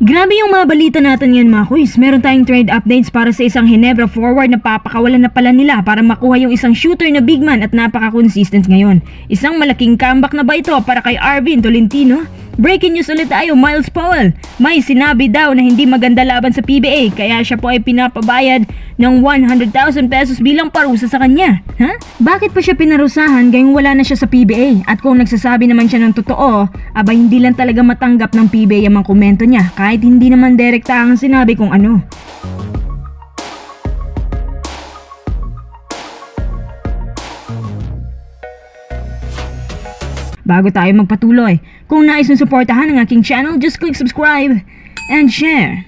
Grabe yung mga balita natin yan mga kuys. Meron tayong trade updates para sa isang Ginebra forward na papakawalan na pala nila para makuha yung isang shooter na big man at napaka-consistent ngayon. Isang malaking comeback na ba ito para kay Arvin Tolentino? Breaking news ulit tayo, Myles Powell. May sinabi daw na hindi maganda laban sa PBA kaya siya po ay pinapabayad ng 100,000 pesos bilang parusa sa kanya. Bakit pa siya pinarusahan gayong wala na siya sa PBA? At kung nagsasabi naman siya ng totoo, aba hindi lang talaga matanggap ng PBA ang mga komento niya kahit hindi naman direkta ang sinabi kung ano. Bago tayo magpatuloy, kung nais mong suportahan ang aking channel, just click subscribe and share.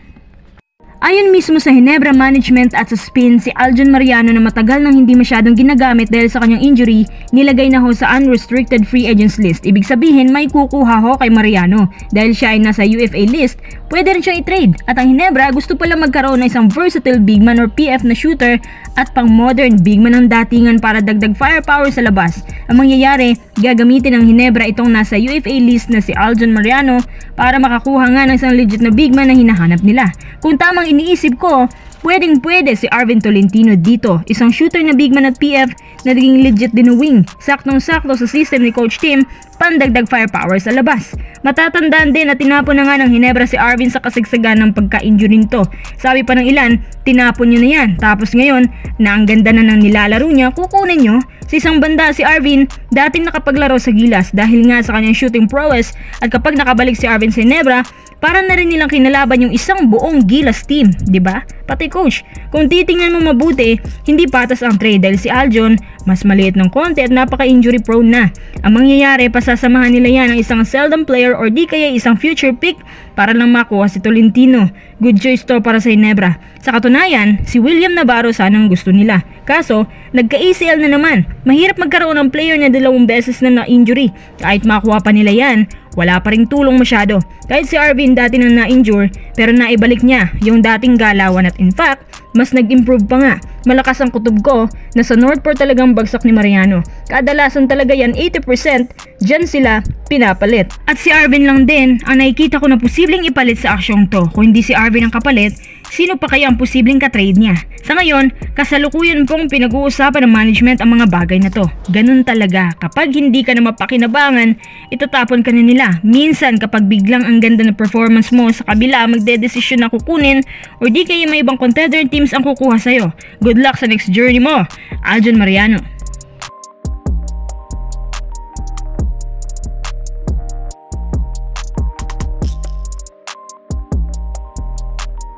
Ayon mismo sa Ginebra Management at sa Spin, si Aljon Mariano na matagal nang hindi masyadong ginagamit dahil sa kanyang injury, nilagay na ho sa unrestricted free agents list. Ibig sabihin may kukuha ho kay Mariano. Dahil siya ay nasa UFA list, pwede rin siya i-trade. At ang Ginebra gusto pala magkaroon ng isang versatile big man or PF na shooter at pang modern big man ng datingan para dagdag firepower sa labas. Ang mangyayari, gagamitin ng Ginebra itong nasa UFA list na si Aljon Mariano para makakuha nga ng isang legit na big man na hinahanap nila. Kung tamang iniisip ko, pwedeng-pwede si Arvin Tolentino dito. Isang shooter na big man at PF na naging legit din na wing. Saktong-sakto sa system ni Coach Tim, pandagdag firepower sa labas. Matatandaan din na tinapon na nga ng Ginebra si Arvin sa kasagsagan ng pagka-injury nito. Sabi pa ng ilan, tinapon nyo na yan. Tapos ngayon, na ang ganda na ng nilalaro niya, kukunin nyo. Sa isang banda si Arvin, dating nakapaglaro sa Gilas dahil nga sa kanyang shooting prowess at kapag nakabalik si Arvin sa Ginebra, para na rin nilang kinalaban yung isang buong Gilas team, di ba? Pati coach, kung titingnan mo mabuti, hindi patas ang trade dahil si Aljon mas maliit ng konti at napaka-injury prone na. Ang mangyayari, pasasamahan nila yan ng isang seldom player or di kaya isang future pick para lang makuha si Tolentino. Good choice to para sa Ginebra. Sa katunayan, si William Navarro sanang gusto nila. Kaso, nagka-ACL na naman. Mahirap magkaroon ng player na 2 beses na na-injury. Kahit makuha pa nila yan, wala pa ring tulong masyado. Kahit si Arvin dati nang na-injure, pero naibalik niya yung dating galawan at in fact, mas nag-improve pa nga. Malakas ang kutob ko na sa Northport talagang bagsak ni Mariano. Kadalasan talaga yan 80%, dyan sila pinapalit. At si Arvin lang din ang nakikita ko na posibleng ipalit sa aksyong to. Kung hindi si Arvin ang kapalit, sino pa kaya ang posibleng ka-trade niya? Sa ngayon, kasalukuyan pong pinag-uusapan ng management ang mga bagay na to. Ganun talaga, kapag hindi ka na mapakinabangan, itatapon ka na nila. Minsan kapag biglang ang ganda na performance mo sa kabila magdedesisyon na kukunin or di kaya may ibang contender teams ang kukuha sa'yo. Good luck sa next journey mo, Aljon Mariano.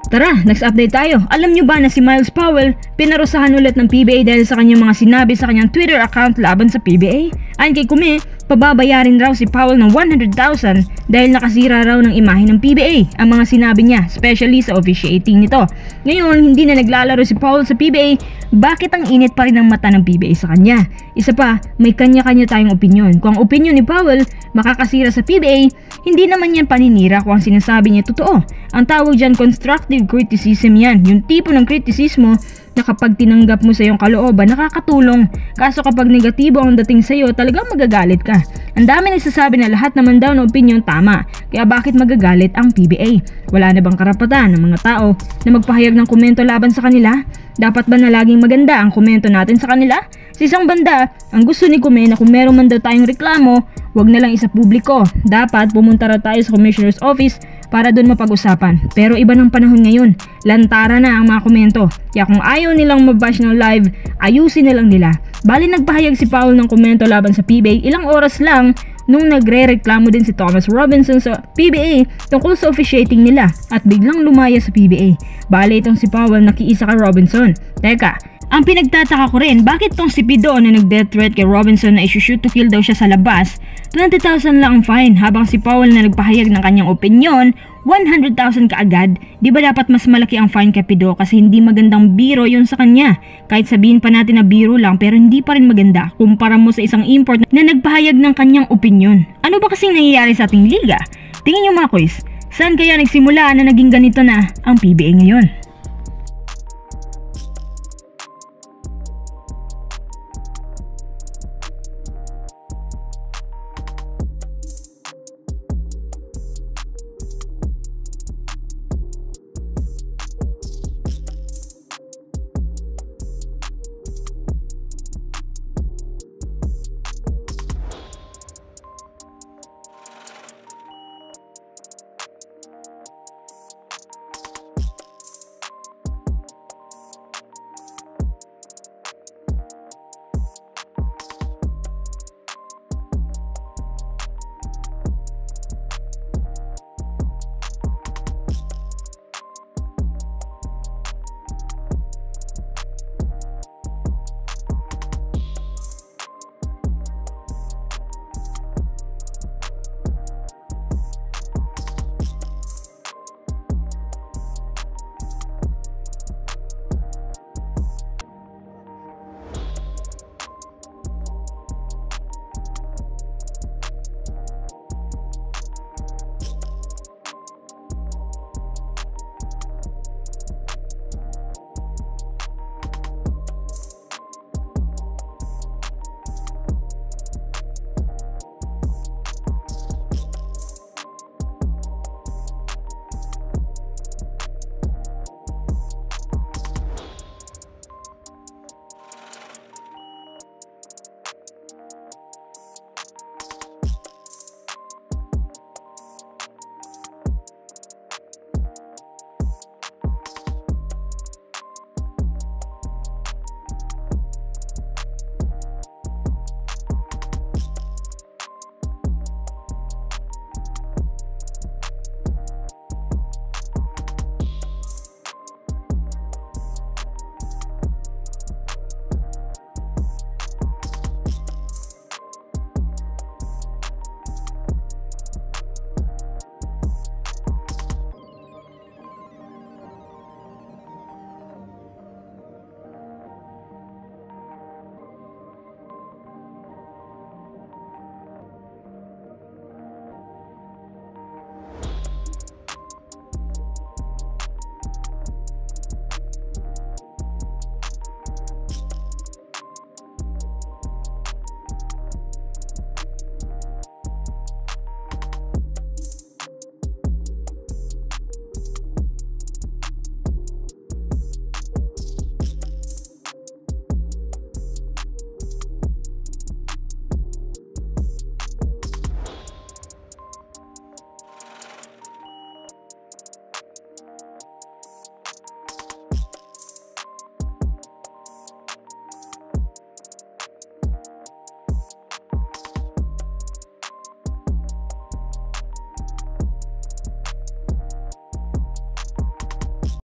Tara, next update tayo. Alam nyo ba na si Myles Powell pinarusahan ulit ng PBA dahil sa kanyang mga sinabi sa kanyang Twitter account laban sa PBA? Ayon kay Kume, pababayarin raw si Powell ng 100,000 dahil nakasira raw ng imahe ng PBA ang mga sinabi niya, especially sa officiating nito. Ngayon, hindi na naglalaro si Powell sa PBA, bakit ang init pa rin ang mata ng PBA sa kanya? Isa pa, may kanya-kanya tayong opinyon. Kung ang opinyon ni Powell makakasira sa PBA, hindi naman yan paninira kung ang sinasabi niya totoo. Ang tawag dyan constructive criticism yan, yung tipo ng kritisismo na kapag tinanggap mo sa iyong kalooban, nakakatulong. Kaso kapag negatibo ang dating sa iyo, talagang magagalit ka. Ang dami nagsasabi na lahat naman daw ng opinyon tama, kaya bakit magagalit ang PBA? Wala na bang karapatan ng mga tao na magpahayag ng komento laban sa kanila? Dapat ba na laging maganda ang komento natin sa kanila? Sa isang banda, ang gusto ni Kume na kung meron man daw tayong reklamo, wag na lang isa publiko. Dapat pumunta raw tayo sa Commissioner's Office para doon mapag-usapan. Pero iba ng panahon ngayon, lantara na ang mga komento. Kaya kung ayaw nilang mabash ng live, ayusin na lang nila. Bali nagpahayag si Powell ng komento laban sa PBA ilang oras lang nung nagre-reklamo din si Thomas Robinson sa PBA tungkol sa officiating nila at biglang lumaya sa PBA. Bali itong si Powell nakiisa kay Robinson. Teka, ang pinagtataka ko rin, bakit tong si Pido na nag-death threat kay Robinson na i-shoot to kill daw siya sa labas, 20,000 lang ang fine, habang si Powell na nagpahayag ng kanyang opinyon, 100,000 kaagad. Di ba dapat mas malaki ang fine kay Pido kasi hindi magandang biro yun sa kanya? Kahit sabihin pa natin na biro lang pero hindi pa rin maganda kumpara mo sa isang import na nagpahayag ng kanyang opinyon. Ano ba kasing nangyayari sa ating liga? Tingin nyo mga kuys, saan kaya nagsimula na naging ganito na ang PBA ngayon?